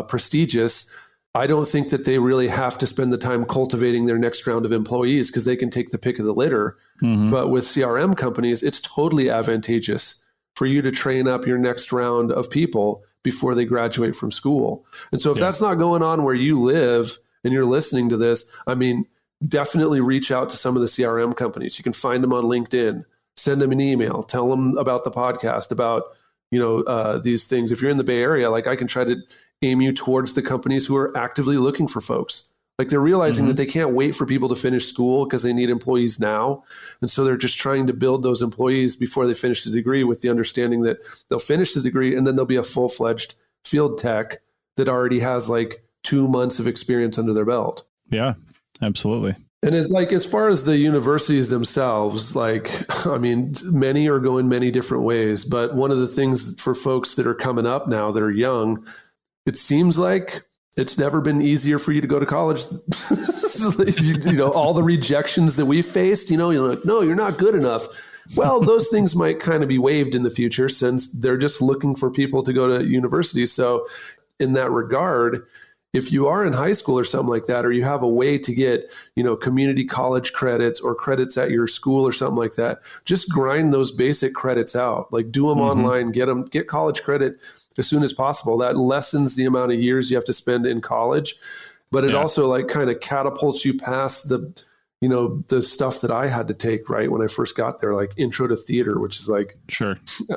prestigious, I don't think that they really have to spend the time cultivating their next round of employees because they can take the pick of the litter. But with CRM companies, it's totally advantageous for you to train up your next round of people before they graduate from school. And so if that's not going on where you live and you're listening to this, I mean, definitely reach out to some of the CRM companies. You can find them on LinkedIn, send them an email, tell them about the podcast, about, these things. If you're in the Bay Area, like I can try to aim you towards the companies who are actively looking for folks. Like they're realizing that they can't wait for people to finish school because they need employees now. And so they're just trying to build those employees before they finish the degree, with the understanding that they'll finish the degree and then there'll be a full-fledged field tech that already has like 2 months of experience under their belt. Yeah, absolutely. And it's like, as far as the universities themselves, like, I mean, many are going many different ways. But one of the things for folks that are coming up now that are young, it seems like it's never been easier for you to go to college. All the rejections that we faced, you're like, no, you're not good enough. Well, those things might kind of be waived in the future since they're just looking for people to go to university. So in that regard, if you are in high school or something like that, or you have a way to get, community college credits or credits at your school or something like that, just grind those basic credits out. Like do them online, get college credit as soon as possible. That lessens the amount of years you have to spend in college, but it also like kind of catapults you past the stuff that I had to take right when I first got there, like intro to theater, which is like,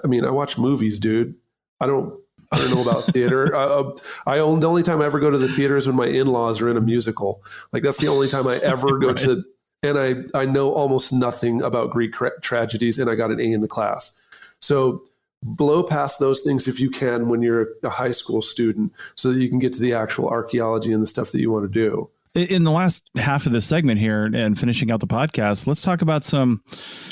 I mean, I watch movies, dude. I don't know about theater. The only time I ever go to the theater is when my in-laws are in a musical. Like that's the only time I ever go to, and I know almost nothing about Greek tragedies, and I got an A in the class. So blow past those things if you can when you're a high school student, so that you can get to the actual archaeology and the stuff that you want to do. In the last half of this segment here and finishing out the podcast, let's talk about some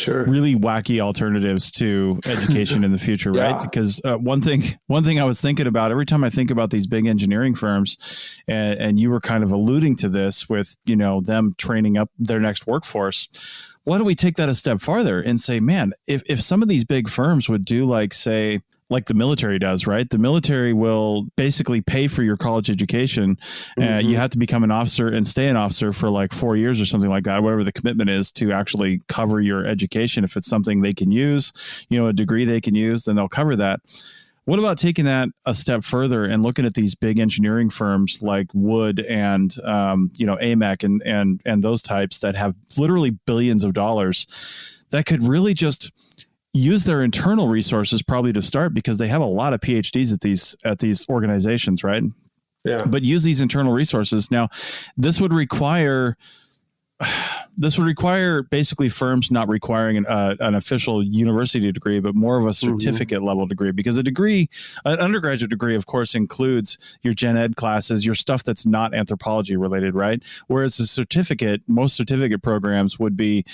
really wacky alternatives to education in the future, right? Because one thing I was thinking about every time I think about these big engineering firms, and you were kind of alluding to this with, them training up their next workforce. Why don't we take that a step farther and say, man, if some of these big firms would do like the military does, right? The military will basically pay for your college education. You have to become an officer and stay an officer for like 4 years or something like that, whatever the commitment is to actually cover your education. If it's something they can use, a degree they can use, then they'll cover that. What about taking that a step further and looking at these big engineering firms like Wood and, AMEC and those types that have literally billions of dollars that could really just use their internal resources probably to start, because they have a lot of PhDs at these organizations, right? Yeah. But use these internal resources. Now, this would require basically firms not requiring an official university degree, but more of a certificate level degree, because an undergraduate degree, of course, includes your gen ed classes, your stuff that's not anthropology related, right? Whereas most certificate programs would be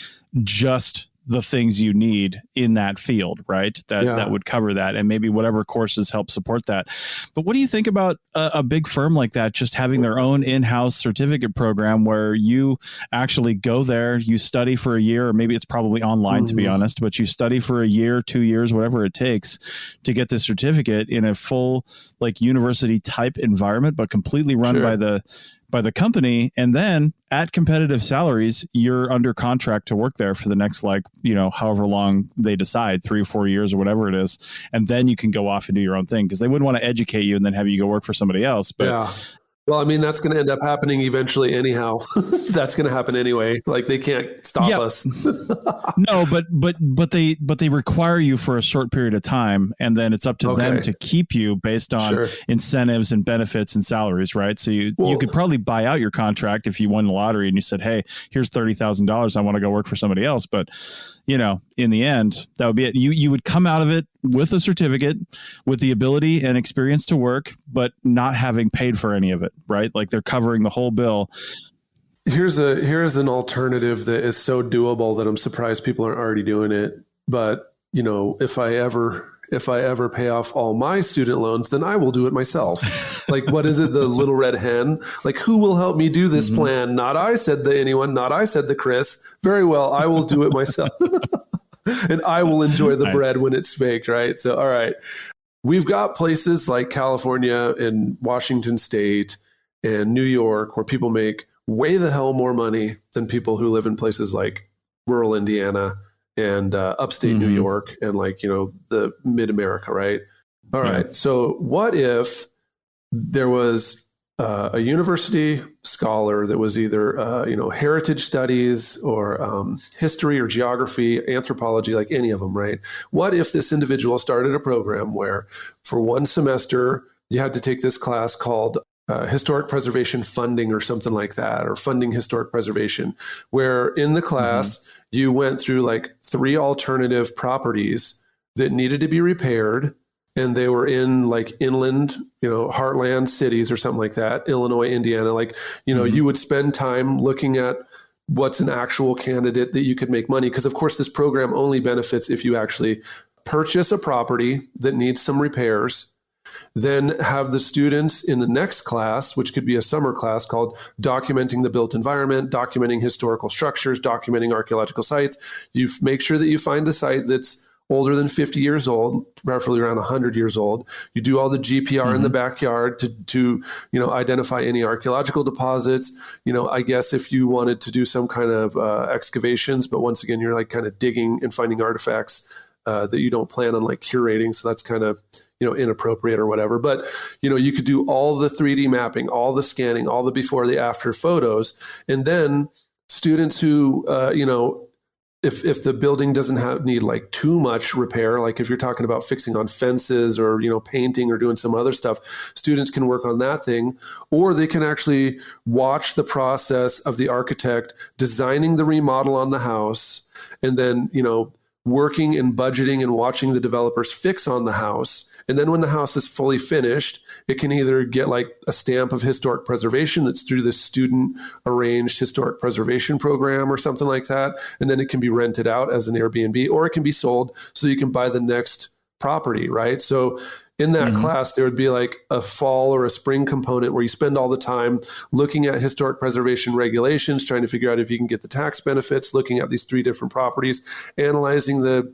just the things you need in that field, right? That would cover that, and maybe whatever courses help support that. But what do you think about a big firm like that just having their own in-house certificate program where you actually go there, you study for a year, or maybe it's probably online to be honest, but you study for a year, 2 years, whatever it takes to get the certificate in a full like university type environment, but completely run by the company. And then at competitive salaries, you're under contract to work there for the next, however long they decide, 3 or 4 years or whatever it is. And then you can go off and do your own thing, because they wouldn't want to educate you and then have you go work for somebody else. But yeah. Well, I mean, that's going to end up happening eventually anyhow. That's going to happen anyway. Like, they can't stop us. No, but they require you for a short period of time, and then it's up to them to keep you based on incentives and benefits and salaries, right? So you could probably buy out your contract if you won the lottery and you said, hey, here's $30,000. I want to go work for somebody else. But, in the end, that would be it. You would come out of it with a certificate, with the ability and experience to work, but not having paid for any of it, right? Like, they're covering the whole bill. Here's an alternative that is so doable that I'm surprised people aren't already doing it. But, if I ever pay off all my student loans, then I will do it myself. Like, what is it? The little red hen? Like, who will help me do this plan? Not I, said the anyone, not I, said the Chris. Very well, I will do it myself. And I will enjoy the bread when it's baked, right? So, all right. We've got places like California and Washington State and New York where people make way the hell more money than people who live in places like rural Indiana and upstate New York and the mid-America, right? All right. So what if there was a university scholar that was either, heritage studies or history or geography, anthropology, like any of them, right? What if this individual started a program where for one semester you had to take this class called historic preservation funding or something like that, or funding historic preservation, where in the class you went through like 3 alternative properties that needed to be repaired. And they were in like inland, heartland cities or something like that, Illinois, Indiana. Like, you would spend time looking at what's an actual candidate that you could make money. Because, of course, this program only benefits if you actually purchase a property that needs some repairs, then have the students in the next class, which could be a summer class called Documenting the Built Environment, Documenting Historical Structures, Documenting Archaeological Sites. You make sure that you find a site that's older than 50 years old, preferably around 100 years old. You do all the GPR in the backyard to identify any archaeological deposits. I guess if you wanted to do some kind of excavations, but once again, you're like kind of digging and finding artifacts that you don't plan on like curating. So that's kind of, inappropriate or whatever. But, you could do all the 3D mapping, all the scanning, all the before, the after photos. And then students who, if the building doesn't need like too much repair, like if you're talking about fixing on fences or, painting or doing some other stuff, students can work on that thing, or they can actually watch the process of the architect designing the remodel on the house, and then, working and budgeting and watching the developers fix on the house. And then when the house is fully finished, it can either get like a stamp of historic preservation that's through the student arranged historic preservation program or something like that. And then it can be rented out as an Airbnb, or it can be sold so you can buy the next property, right? So in that class, there would be like a fall or a spring component where you spend all the time looking at historic preservation regulations, trying to figure out if you can get the tax benefits, looking at these 3 different properties, analyzing the,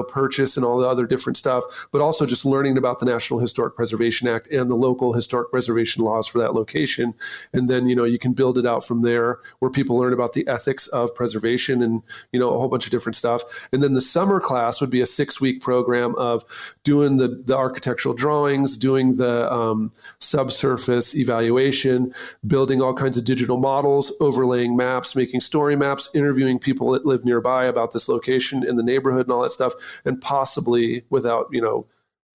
purchase and all the other different stuff, but also just learning about the National Historic Preservation Act and the local historic preservation laws for that location. And then, you can build it out from there, where people learn about the ethics of preservation and, a whole bunch of different stuff. And then the summer class would be a 6-week program of doing the architectural drawings, doing the subsurface evaluation, building all kinds of digital models, overlaying maps, making story maps, interviewing people that live nearby about this location in the neighborhood and all that stuff, and possibly, without,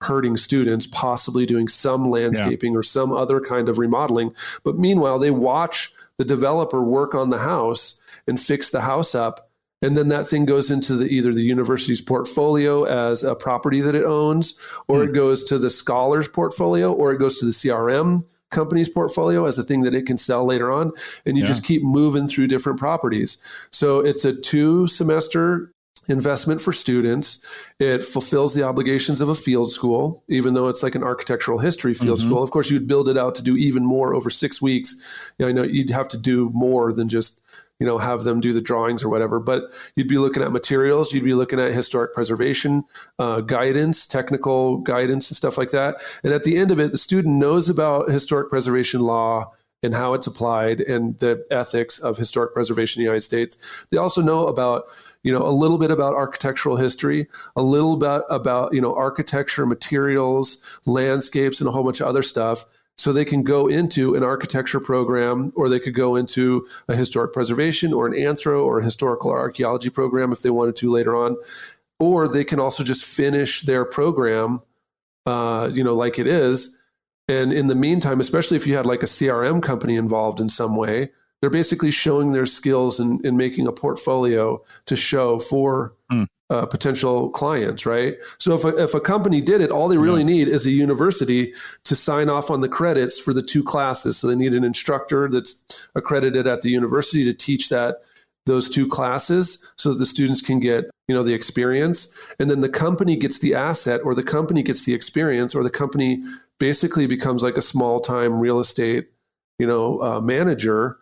hurting students, possibly doing some landscaping or some other kind of remodeling. But meanwhile, they watch the developer work on the house and fix the house up. And then that thing goes into either the university's portfolio as a property that it owns, or it goes to the scholar's portfolio, or it goes to the CRM company's portfolio as a thing that it can sell later on. And you just keep moving through different properties. So it's a 2-semester investment for students. It fulfills the obligations of a field school, even though it's like an architectural history field school. Of course, you'd build it out to do even more over 6 weeks. I know you'd have to do more than just have them do the drawings or whatever, but you'd be looking at materials, you'd be looking at historic preservation, guidance, technical guidance and stuff like that. And at the end of it, the student knows about historic preservation law and how it's applied and the ethics of historic preservation in the United States. They also know about, a little bit about architectural history, a little bit about, architecture, materials, landscapes, and a whole bunch of other stuff. So they can go into an architecture program, or they could go into a historic preservation or an anthro or a historical archaeology program if they wanted to later on. Or they can also just finish their program, like it is. And in the meantime, especially if you had like a CRM company involved in some way, they're basically showing their skills and making a portfolio to show for potential clients, right? So if a company did it, all they really need is a university to sign off on the credits for the 2 classes. So they need an instructor that's accredited at the university to teach those 2 classes so that the students can get, the experience. And then the company gets the asset, or the company gets the experience, or the company basically becomes like a small-time real estate, manager.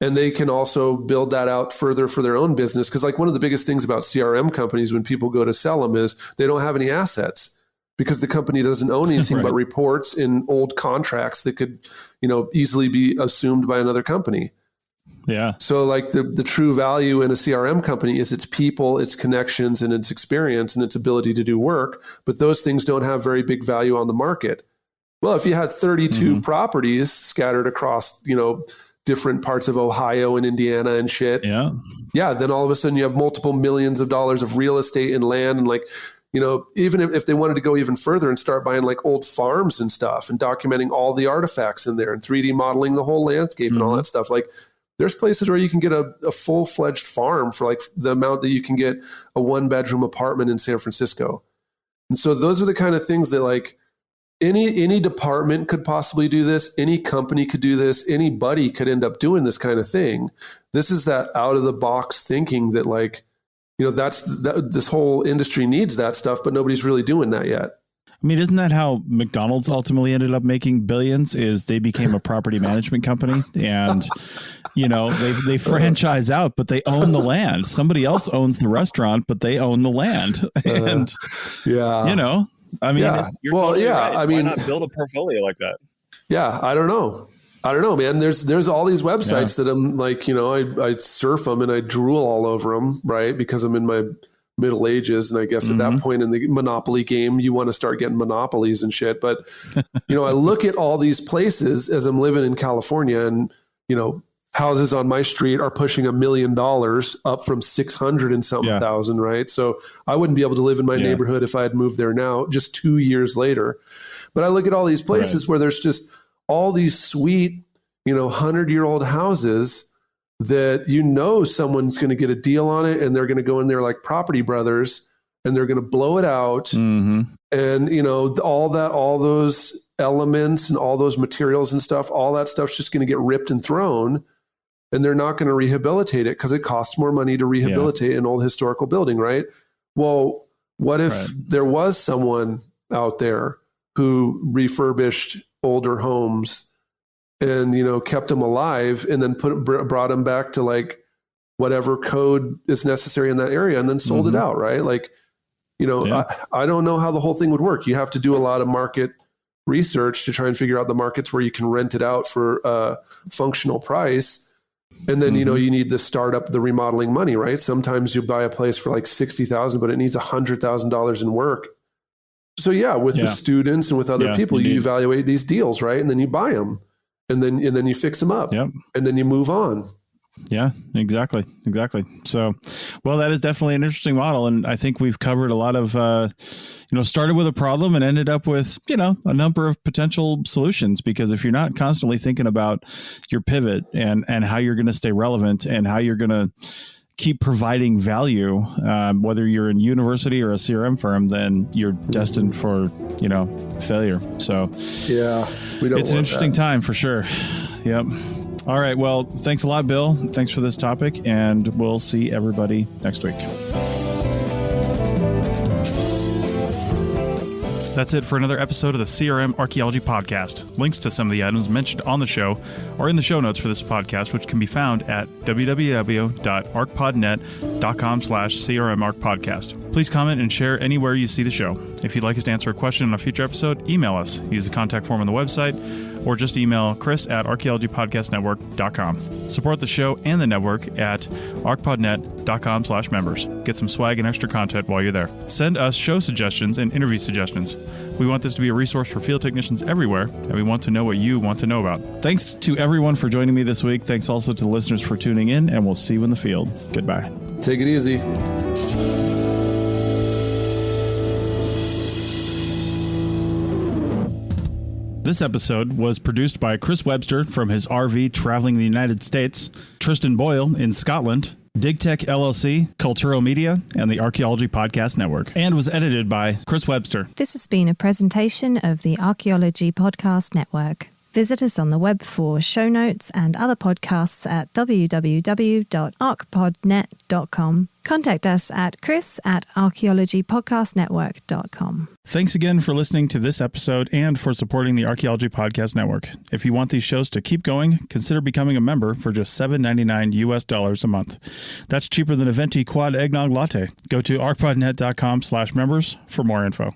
And they can also build that out further for their own business. Because like one of the biggest things about CRM companies when people go to sell them is they don't have any assets, because the company doesn't own anything but reports in old contracts that could, easily be assumed by another company. Yeah. So like the true value in a CRM company is its people, its connections, and its experience and its ability to do work. But those things don't have very big value on the market. Well, if you had 32 properties scattered across, different parts of Ohio and Indiana and shit. Yeah. Then all of a sudden you have multiple millions of dollars of real estate and land. And like, even if they wanted to go even further and start buying like old farms and stuff and documenting all the artifacts in there and 3D modeling the whole landscape and all that stuff, like there's places where you can get a full-fledged farm for like the amount that you can get a 1-bedroom apartment in San Francisco. And so those are the kind of things that like, any department could possibly do this. Any company could do this. Anybody could end up doing this kind of thing. This is that out of the box thinking that like, this whole industry needs that stuff, but nobody's really doing that yet. I mean, isn't that how McDonald's ultimately ended up making billions? Is they became a property management company, and they franchise out, but they own the land. Somebody else owns the restaurant, but they own the land. And I mean, you're totally right. I mean, why not build a portfolio like that? Yeah, I don't know, man. There's all these websites that I'm like, I surf them and I drool all over them, right? Because I'm in my middle ages, and I guess at that point in the Monopoly game, you want to start getting monopolies and shit. But I look at all these places as I'm living in California, and houses on my street are pushing $1 million, up from 600 and something thousand, right? So I wouldn't be able to live in my neighborhood if I had moved there now, just 2 years later. But I look at all these places where there's just all these sweet, 100-year-old houses that someone's going to get a deal on it, and they're going to go in there like Property Brothers, and they're going to blow it out, and all those elements and all those materials and stuff, all that stuff's just going to get ripped and thrown, and they're not going to rehabilitate it because it costs more money to rehabilitate an old historical building, right? Well, what if there was someone out there who refurbished older homes and kept them alive, and then brought them back to like whatever code is necessary in that area, and then sold it out, right? Like, I don't know how the whole thing would work. You have to do a lot of market research to try and figure out the markets where you can rent it out for a functional price. And then, you need the remodeling money, right? Sometimes you buy a place for like $60,000, but it needs $100,000 in work. So with the students and with other people, you evaluate these deals, right? And then you buy them. And then you fix them up, and then you move on. Yeah, exactly. So, well, that is definitely an interesting model. And I think we've covered a lot of, started with a problem and ended up with, a number of potential solutions, because if you're not constantly thinking about your pivot and how you're going to stay relevant and how you're going to keep providing value, whether you're in university or a CRM firm, then you're destined for, failure. So it's an interesting time for sure. Yep. All right. Well, thanks a lot, Bill. Thanks for this topic, and we'll see everybody next week. That's it for another episode of the CRM Archaeology Podcast. Links to some of the items mentioned on the show are in the show notes for this podcast, which can be found at www.archpodnet.com/CRMArchPodcast. Please comment and share anywhere you see the show. If you'd like us to answer a question on a future episode, email us. Use the contact form on the website, or just email chris@archaeologypodcastnetwork.com. Support the show and the network at archpodnet.com/members. Get some swag and extra content while you're there. Send us show suggestions and interview suggestions. We want this to be a resource for field technicians everywhere, and we want to know what you want to know about. Thanks to everyone for joining me this week. Thanks also to the listeners for tuning in, and we'll see you in the field. Goodbye. Take it easy. This episode was produced by Chris Webster from his RV traveling the United States, Tristan Boyle in Scotland, DigTech LLC, Cultural Media, and the Archaeology Podcast Network, and was edited by Chris Webster. This has been a presentation of the Archaeology Podcast Network. Visit us on the web for show notes and other podcasts at www.archpodnet.com. Contact us at chris@archaeologypodcastnetwork.com. Thanks again for listening to this episode and for supporting the Archaeology Podcast Network. If you want these shows to keep going, consider becoming a member for just $7.99 US a month. That's cheaper than a venti quad eggnog latte. Go to archpodnet.com/members for more info.